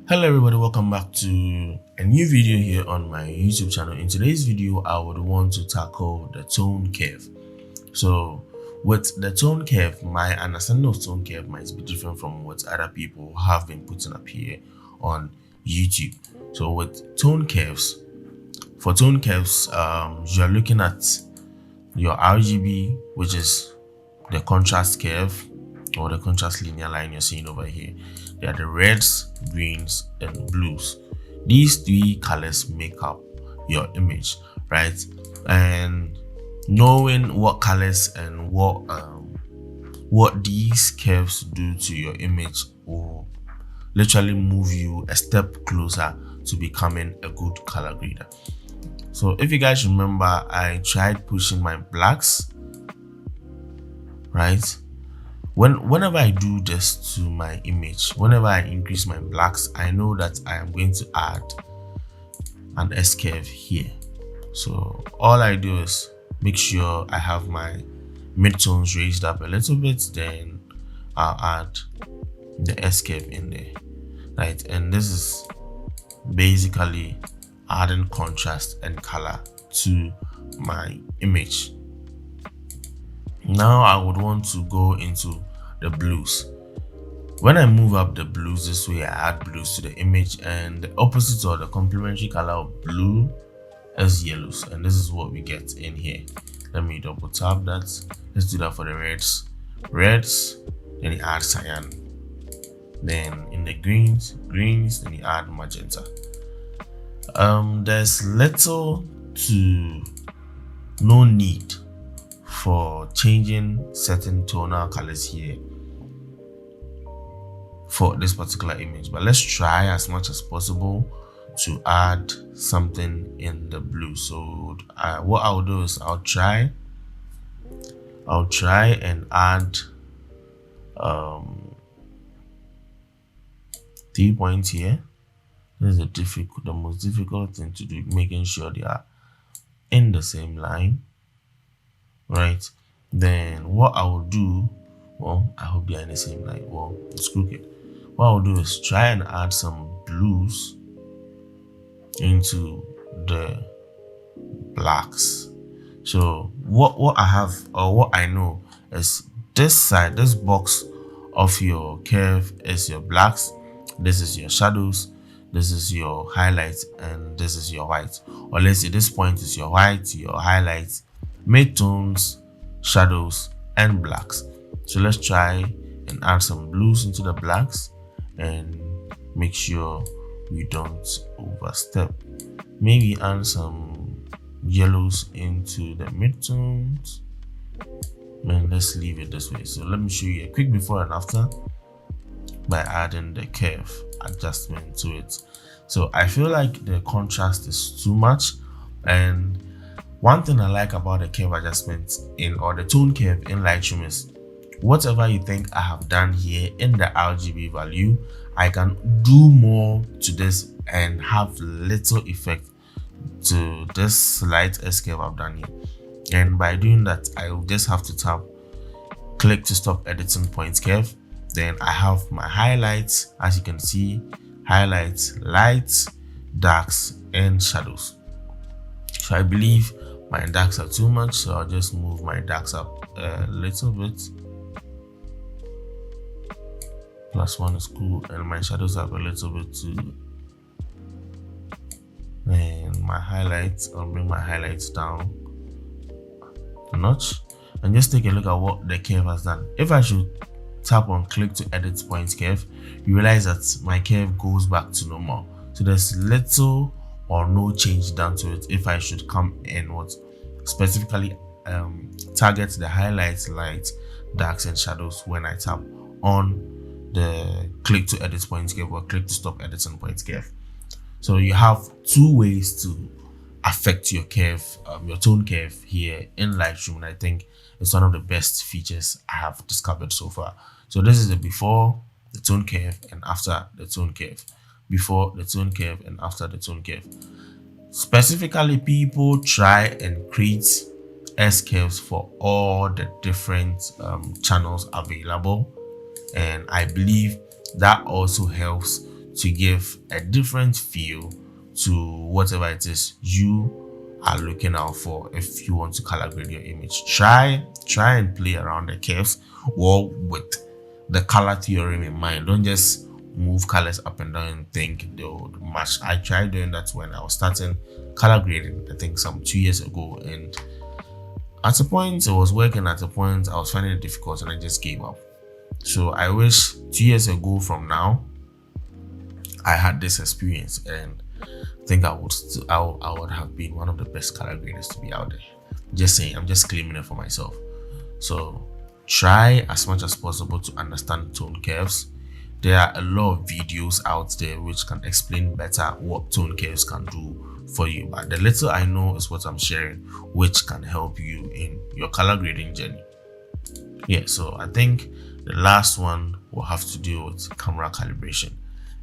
Hello everybody, welcome back to a new video here on my YouTube channel. In today's video, I would want to tackle the tone curve. So with the tone curve, my understanding of tone curve might be different from what other people have been putting up here on YouTube. So with tone curves, for tone curves, you're looking at your RGB, which is the contrast curve or the contrast linear line you're seeing over here. They are the reds, greens, and blues. These three colors make up your image, right? And knowing what colors and what these curves do to your image will literally move you a step closer to becoming a good color grader. So if you guys remember, I tried pushing my blacks, right? Whenever I do this to my image, whenever I increase my blacks, I know that I am going to add an S curve here. So all I do is make sure I have my midtones raised up a little bit, then I'll add the S curve in there, right? And this is basically adding contrast and color to my image. Now I would want to go into the blues. When I move up the blues this way, I add blues to the image, and the opposite or the complementary color of blue is yellows, and this is what we get in here. Let me double tap that. Let's do that for the reds. Then you add cyan. Then in the greens, then you add magenta. There's little to no need for changing certain tonal colors here for this particular image, but let's try as much as possible to add something in the blue. So what I'll do is I'll try and add 3 points here. This is the most difficult thing to do, making sure they are in the same line, right? Then what I will do, well, I hope they are in the same line. Well, it's crooked. What I'll do is try and add some blues into the blacks. So what I have, or what I know, is this side, this box of your curve is your blacks, this is your shadows, this is your highlights, and this is your white. Or let's say this point is your white, your highlights, midtones, shadows, and blacks. So let's try and add some blues into the blacks and make sure we don't overstep. Maybe add some yellows into the midtones, and let's leave it this way. So let me show you a quick before and after by adding the curve adjustment to it. So I feel like the contrast is too much, and one thing I like about the curve adjustment or the tone curve in Lightroom is whatever you think I have done here in the RGB value, I can do more to this and have little effect to this slight S curve I've done here. And by doing that, I will just have to click to stop editing point curve. Then I have my highlights, as you can see, highlights, lights, darks, and shadows. So I believe my darks are too much, so I'll just move my darks up a little bit. +1 is cool, and my shadows up a little bit too. And my highlights, I'll bring my highlights down a notch, and just take a look at what the curve has done. If I should tap on click to edit point curve, you realize that my curve goes back to normal. So there's little or no change done to it. If I should come and specifically target the highlights, lights, darks, and shadows when I tap on the click to edit point curve or click to stop editing point curve. So you have two ways to affect your curve, your tone curve here in Lightroom, and I think it's one of the best features I have discovered so far. So this is the before the tone curve and after the tone curve. Before the tone curve and after the tone curve. Specifically, people try and create S curves for all the different channels available, and I believe that also helps to give a different feel to whatever it is you are looking out for. If you want to color grade your image, try and play around the curves or with the color theorem in mind. Don't just move colors up and down and think they would match. I tried doing that when I was starting color grading, I think some 2 years ago, and at a point it was working, at a point I was finding it difficult and I just gave up. So I wish 2 years ago from now I had this experience, and I think I would have been one of the best color graders to be out there. Just saying, I'm just claiming it for myself. So try as much as possible to understand tone curves. There are a lot of videos out there which can explain better what tone curves can do for you, but the little I know is what I'm sharing, which can help you in your color grading journey. Yeah, so I think the last one will have to do with camera calibration,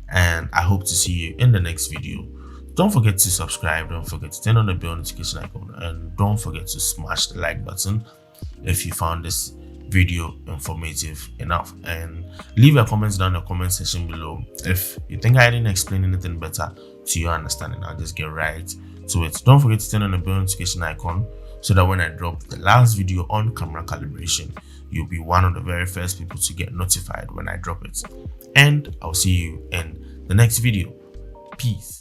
and I hope to see you in the next video. Don't forget to subscribe, don't forget to turn on the bell notification icon, and don't forget to smash the like button if you found this video informative enough, and leave your comments down in the comment section below. If you think I didn't explain anything better to your understanding, I'll just get right to it. Don't forget to turn on the bell notification icon so that when I drop the last video on camera calibration, you'll be one of the very first people to get notified when I drop it. And I'll see you in the next video. Peace.